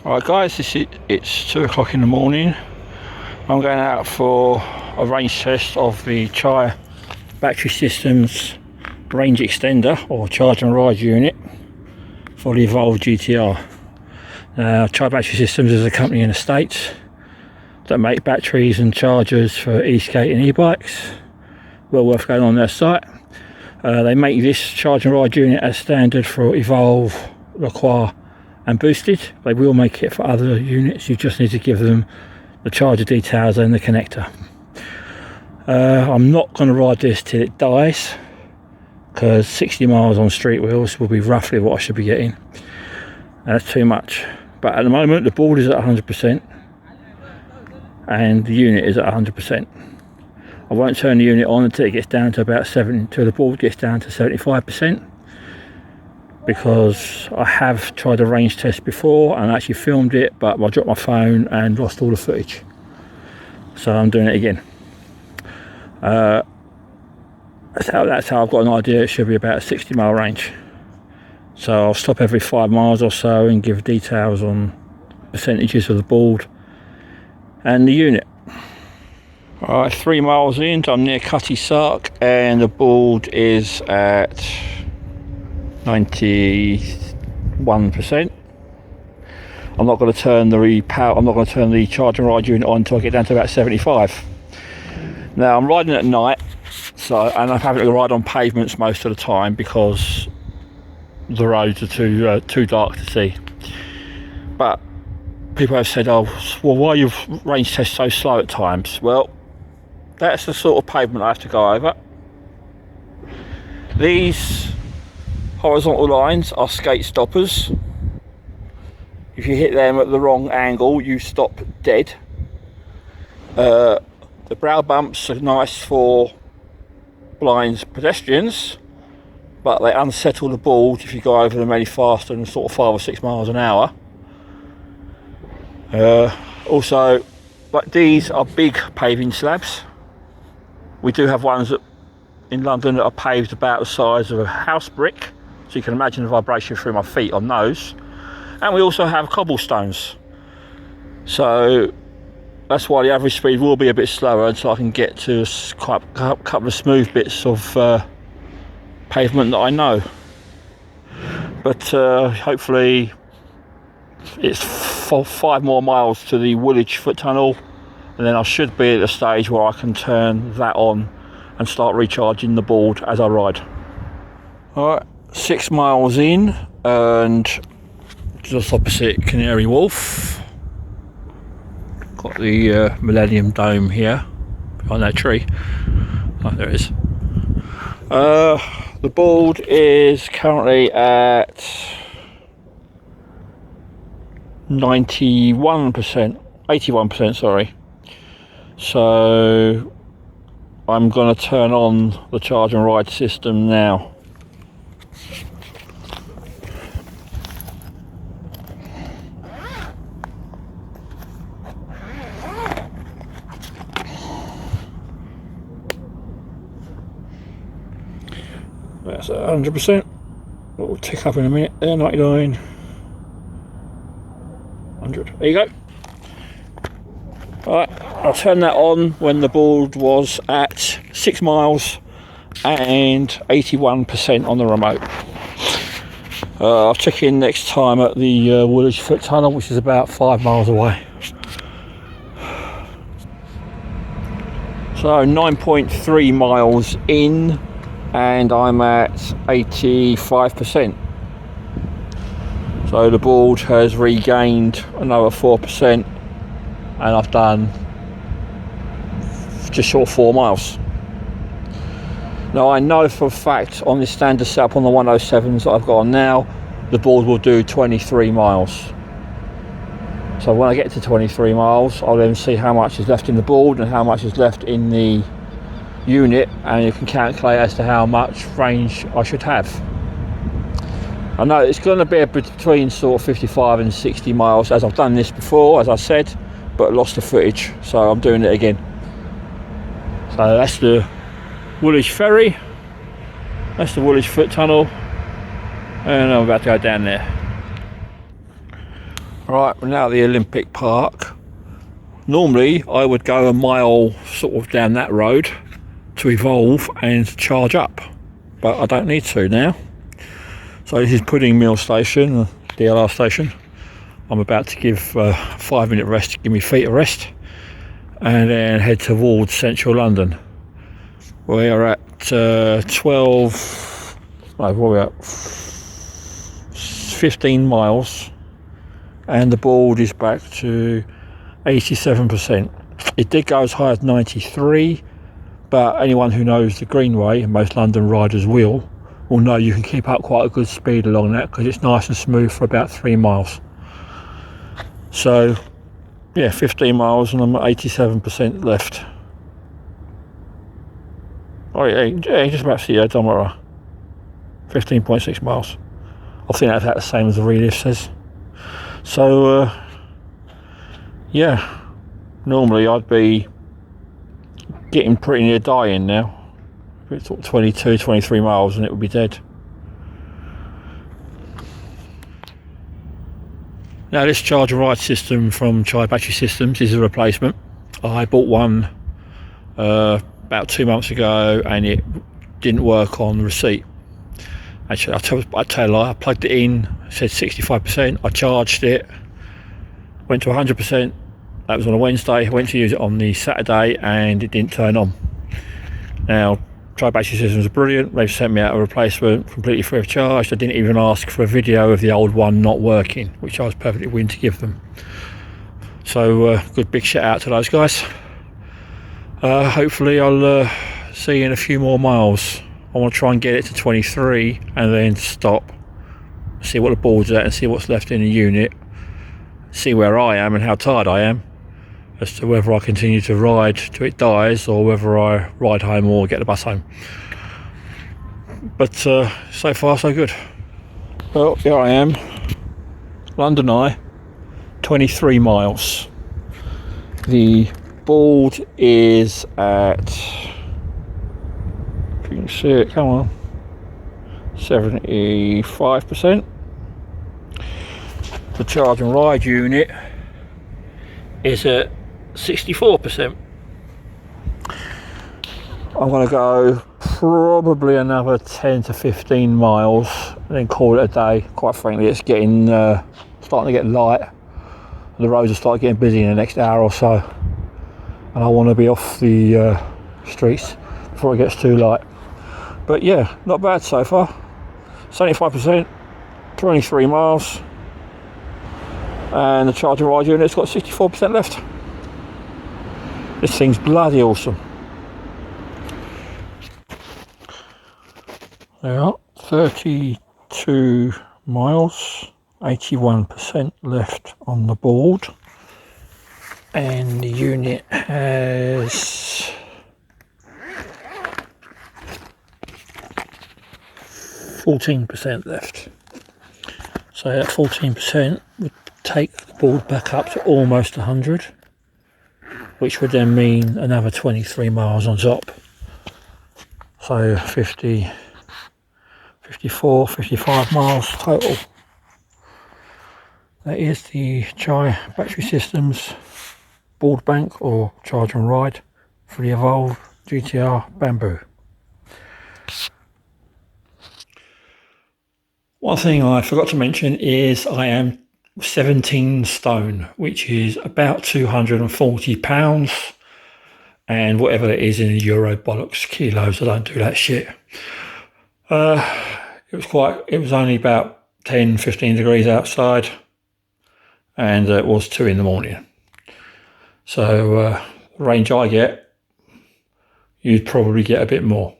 Alright guys, it's 2 o'clock in the morning. I'm going out for a range test of the CHI Battery Systems range extender or charge and ride unit for the Evolve GTR. CHI Battery Systems is a company in the States that make batteries and chargers for e-skate and e-bikes. Well worth going on their site. They make this charge and ride unit as standard for Evolve, Require and Boosted. They will make it for other units. You just need to give them the charger details and the connector. I'm not going to ride this till it dies, because 60 miles on street wheels will be roughly what I should be getting. That's too much. But at the moment the board is at 100% and the unit is at 100%. I won't turn the unit on until it gets down to about until the board gets down to 75%, because I have tried a range test before and actually filmed it, but I dropped my phone and lost all the footage, so I'm doing it again. That's how I've got an idea. It should be about a 60 mile range, so I'll stop every 5 miles or so and give details on percentages of the board and the unit. Alright, 3 miles in, I'm near Cutty Sark and the board is at 91%. I'm not going to turn the charge and ride unit on until I get down to about 75. Now I'm riding at night, and I'm having to ride on pavements most of the time because the roads are too dark to see. But people have said, "Oh, well, why you range test so slow at times?" Well, that's the sort of pavement I have to go over. These horizontal lines are skate stoppers. If you hit them at the wrong angle, you stop dead. The brow bumps are nice for blind pedestrians, but they unsettle the board if you go over them any faster than sort of 5 or 6 miles an hour. Also, like, these are big paving slabs. We do have ones in London that are paved about the size of a house brick, so you can imagine the vibration through my feet on those. And we also have cobblestones, so that's why the average speed will be a bit slower until I can get to a couple of smooth bits of pavement that I know. But hopefully it's 5 more miles to the Woolwich foot tunnel, and then I should be at the stage where I can turn that on and start recharging the board as I ride. Alright, 6 miles in and just opposite Canary Wharf. Got the Millennium Dome here behind that tree. Oh, there it is. The board is currently at 81%, sorry. So I'm going to turn on the charge and ride system now. That's at 100%. It will tick up in a minute. There, 99, 100. There you go. Alright, I'll turn that on when the board was at 6 miles and 81% on the remote. I'll check in next time at the Woolwich foot tunnel, which is about 5 miles away. So 9.3 miles in and I'm at 85%. So the board has regained another 4%. And I've done just short of 4 miles. Now I know for a fact on this standard setup on the 107s that I've got on now, the board will do 23 miles. So when I get to 23 miles, I'll then see how much is left in the board and how much is left in the unit, and you can calculate as to how much range I should have. I know it's going to be between sort of 55 and 60 miles, as I've done this before, as I said, but lost the footage, so I'm doing it again. So that's the Woolwich ferry, that's the Woolwich foot tunnel, and I'm about to go down there. Right, we're now at the Olympic Park. Normally I would go a mile sort of down that road to evolve and charge up, but I don't need to now. So this is Pudding Mill Station, DLR station. I'm about to give a 5-minute rest to give me feet a rest, and then head towards central London. We are at 15 miles, and the board is back to 87%. It did go as high as 93, but anyone who knows the Greenway, and most London riders will know you can keep up quite a good speed along that because it's nice and smooth for about 3 miles. So yeah, 15 miles and I'm at 87% left. Oh yeah, just about to see odometer. 15.6 miles. I think that's about the same as the relief says. So yeah, normally I'd be getting pretty near dying now. It's 22, 23 miles and it would be dead. Now this charge and ride system from CHI Battery Systems is a replacement. I bought one about 2 months ago and it didn't work on the receipt. Actually, I tell a lie, I plugged it in, it said 65%, I charged it, went to 100%, that was on a Wednesday, I went to use it on the Saturday and it didn't turn on. Now, CHI Battery Systems are brilliant, they've sent me out a replacement completely free of charge. They didn't even ask for a video of the old one not working, which I was perfectly willing to give them. So, good big shout out to those guys. Hopefully I'll see you in a few more miles. I want to try and get it to 23 and then stop, see what the board's at and see what's left in the unit, see where I am and how tired I am, as to whether I continue to ride till it dies or whether I ride home or get the bus home. But so far so good. Well, here I am, London Eye, 23 miles. The board is at, if you can see it, come on, 75%. The charge and ride unit is at 64%. I'm going to go probably another 10 to 15 miles and then call it a day. Quite frankly, it's getting starting to get light. The roads will start getting busy in the next hour or so, and I want to be off the streets before it gets too light. But yeah, not bad so far. 75%, 23 miles, and the charge and ride unit's got 64% left. This thing's bloody awesome. There are 32 miles, 81% left on the board, and the unit has 14% left. So that 14% would take the board back up to almost 100, which would then mean another 23 miles on top. So 50, 54, 55 miles total. That is the CHI Battery Systems BOARDBANK or charge and ride for the Evolve GTR Bamboo. One thing I forgot to mention is I am 17 stone, which is about 240 pounds, and whatever it is in euro, bollocks, kilos, I don't do that shit. It was only about 10-15 degrees outside, and it was 2 in the morning. So the range I get, you'd probably get a bit more.